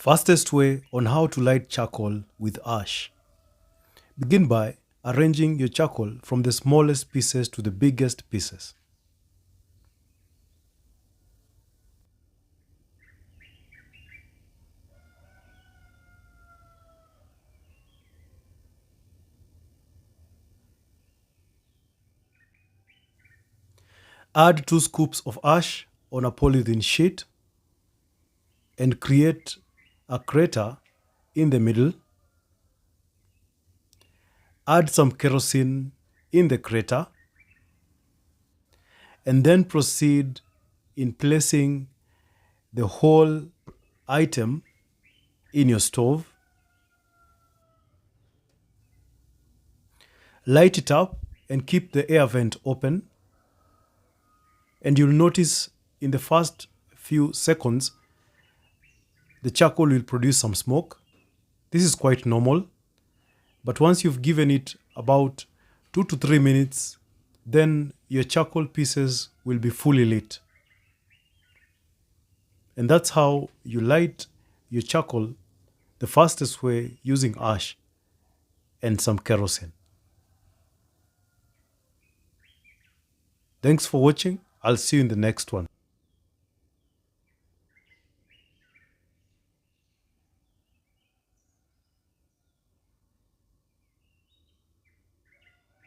Fastest way on how to light charcoal with ash. Begin by arranging your charcoal from the smallest pieces to the biggest pieces. Add 2 scoops of ash on a polythene sheet and create a crater in the middle. Add some kerosene in the crater and then proceed in placing the whole item in your stove. Light it up and keep the air vent open. And you'll notice in the first few seconds, the charcoal will produce some smoke. This is quite normal. But once you've given it about 2 to 3 minutes, then your charcoal pieces will be fully lit. And that's how you light your charcoal the fastest way, using ash and some kerosene. Thanks for watching. I'll see you in the next one.